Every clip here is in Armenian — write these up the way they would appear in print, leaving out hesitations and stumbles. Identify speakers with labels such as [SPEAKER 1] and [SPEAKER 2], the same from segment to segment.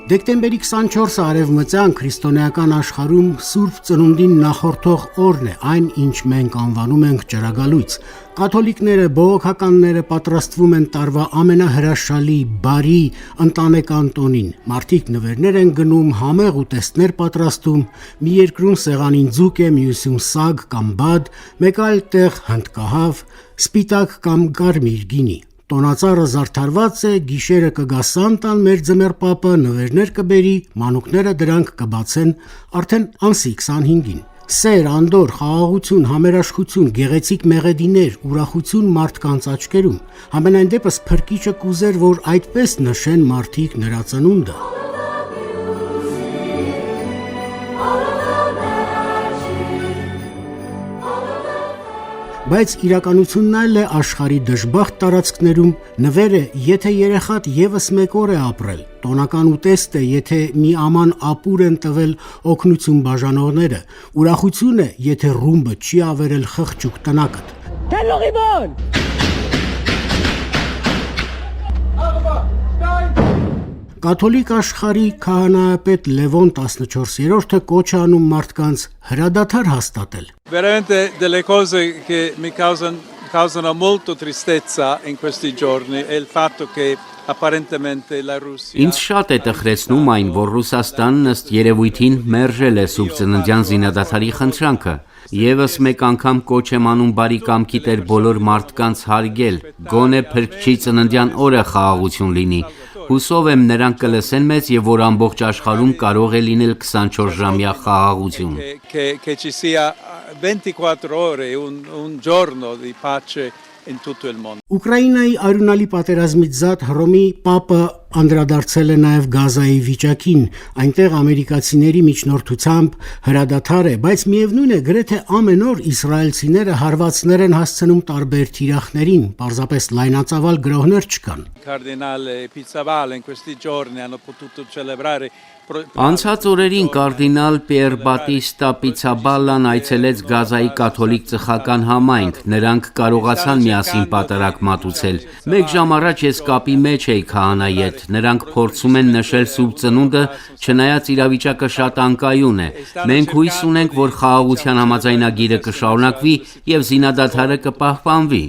[SPEAKER 1] Դեկտեմբերի 24-ը արևմտյան քրիստոնեական աշխարհում Սուրբ Ծնունդին նախորդող օրն է, այն ինչ մենք անվանում ենք ճրագալույց։ Կաթոլիկները, բողոքականները պատրաստվում են տարվա ամենահրաշալի, բարի, ընտանեկան տոնին։ Մարդիկ նվերներ են գնում, համեղ ուտեստներ պատրաստում, մի երկրում սեղանին ձուկ է, մյուսում սագ կամ բադ, մեկ այլ տեղ հնդկահավ, սպիտակ կամ կարմիր գինի։ Տոնածառը զարդարված է, գիշերը կգա Սանտան, մեր ձմեռ պապը նվերներ կբերի, մանուկները դրանք կբացեն արդեն ամսի 25-ին։ Սեր, անդոր, խաղաղություն, համերաշխություն, գեղեցիկ մեղեդիներ, ուրախություն մարդկանց աչքերում։ Համենայն դեպս փրկիչը կուզեր, որ այդպես նշեն մարդիկ նրա ծնունդը։ Բայց իրականությունն այլ է աշխարհի դժբախտ տարածքներում, նվեր է, եթե երեխատ եւս մեկ օր է ապրել, տոնական ուտեստ է, եթե մի աման ապուր են տվել օգնություն բաժանողները, ուրախություն է, եթե ռումբը չի ավերել խղճուկ տնակդ։ Կաթոլիկ աշխարհի քահանայապետ Լևոն 14-րդը կոչ է անում մարդկանց հրադադար հաստատել։
[SPEAKER 2] Veramente delle cose che mi causano molto tristezza in questi giorni è il fatto che apparentemente la Russia
[SPEAKER 3] Ինձ շատ է տխրեցնում այն, որ Ռուսաստանն ըստ երևույթին մերժել է Սուրբ Ծննդյան զինադադարի խնդրանքը։ Եվս մեկ անգամ կոչ եմ անում բարի կամքի տեր բոլոր մարդկանց հարգել, գոնե Փրկչի ծննդյան օրը խաղաղություն լինի։ Հուսով եմ նրանք կլսեն մեզ եւ որ ամբողջ աշխարհում կարող է լինել 24-ժամյա խաղաղություն։
[SPEAKER 2] Che ci sia 24 ore un giorno di pace in tutto il mondo։
[SPEAKER 1] Ուկրաինայի արյունալի պատերազմից զատ Հռոմի Պապը անդրադարձել է նաև Գազայի վիճակին, այնտեղ ամերիկացիների միջնորդությամբ հրադադար է, բայց միևնույն է գրեթե ամեն օր իսրայելցիները հարվածներ են հասցնում տարբեր թիրախներին, պարզապես լայնածավալ գրոհներ չկան։
[SPEAKER 2] Cardinale Pizzaballa in questi giorni hanno potuto celebrare
[SPEAKER 3] Անցած օրերին կարդինալ Պիեր Բատիստա Պիցաբալլան այցելեց Գազայի կաթոլիկ ծխական համայնք, նրանք կարողացան միասին պատարակ մատուցել։ Մեկ ժամ առաջ ես կապի մեջ էի քահանայի հետ, նրանք փորձում են նշել Սուրբ Ծնունդը, չնայած իրավիճակը շատ անկայուն է։ Մենք հույս ունենք, որ խաղաղության համաձայնագիրը կշարունակվի եւ զինադադարը կպահպանվի։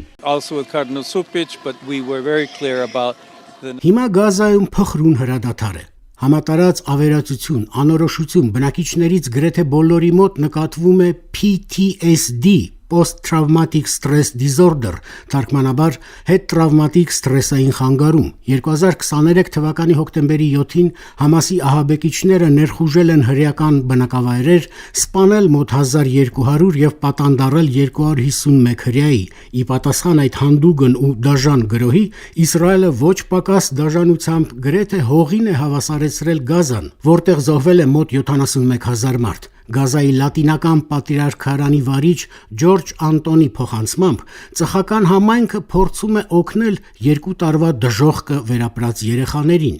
[SPEAKER 1] Հիմա Գազայում փխրուն հրադադար է։ Համատարած ավերածություն, անորոշություն, բնակիչներից գրեթե բոլորի մոտ նկատվում է PTSD, Post-Traumatic Stress Disorder, թարգմանաբար հետտրավմատիկ սթրեսային խանգարում։ 2023 թվականի հոկտեմբերի 7-ին Համասի ահաբեկիչները ներխուժել են հրեական բնակավայրեր, սպանել մոտ 1200 եւ պատանդարել 251 հրեայի։ Ի պատասխան այդ հանդուգն ու դաժան գրոհի, Իսրայելը ոչ պակաս դաժանությամբ գրեթե հողին է հավասարեցրել Գազան, որտեղ զոհվել է մոտ 71000 մարդ։ Գազայի լատինական պատրիարքարանի վարիչ Ջորջ Անտոնի փոխանցմամբ ծխական համայնքը փորձում է օգնել 2 տարվա դժոխքը վերապրած երեխաներին։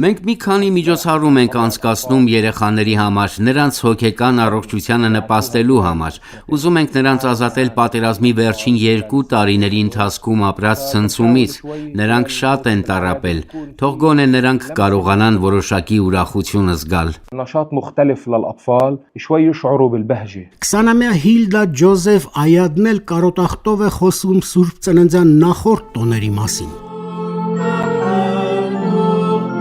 [SPEAKER 3] Մենք մի քանի միջոցառում ենք անցկացնում երեխաների համար, նրանց հոգեկան առողջությանը նպաստելու համար։ Ուզում ենք նրանց ազատել պատերազմի վերջին 2 տարիների ընթացքում ապրած ցնցումից։ Նրանք շատ են տառապել։ Թող գոնե նրանք կարողանան որոշակի ուրախություն զգալ։
[SPEAKER 1] 20-ամյա Հիլդա Ջոզեֆ Այադն էլ կարոտախտով է խոսում Սուրբ Ծննդյան նախորդ տոների մասին։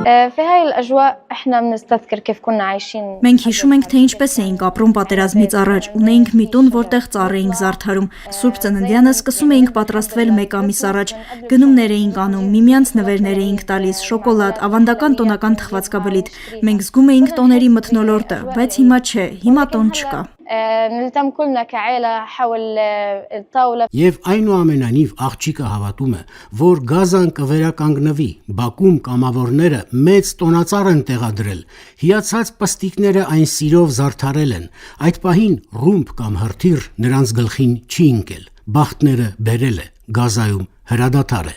[SPEAKER 4] في هاي الأجواء إحنا بنستذكر كيف كنا عايشين
[SPEAKER 5] Մենք հիշում ենք, թե ինչպես էինք ապրում պատերազմից առաջ, ունեինք մի տուն, որտեղ ծառ էինք զարդարում։ Սուրբ Ծննդյանը սկսում էինք պատրաստվել 1 ամիս առաջ, գնումներ էինք անում, միմյանց նվերներ էինք տալիս, շոկոլադ, ավանդական տոնական թխվածքաբլիթ։ Մենք զգում էինք տոների մթնոլորտը, բայց հիմա չէ, հիմա տոն չկա։
[SPEAKER 4] نلتم كلنا كعائلة حول الطاولة
[SPEAKER 1] Եվ այնուամենայնիվ աղջիկը հավատում է, որ Գազան կվերականգնվի, Բաքում կամավորները մեծ տոնածառ են տեղադրել, հիացած պստիկները այն սիրով զարդարել են, այդ պահին ռումբ կամ հրթիռ նրանց գլխին չի ընկել, բախտները բերել է, Գազայում հրադադար է։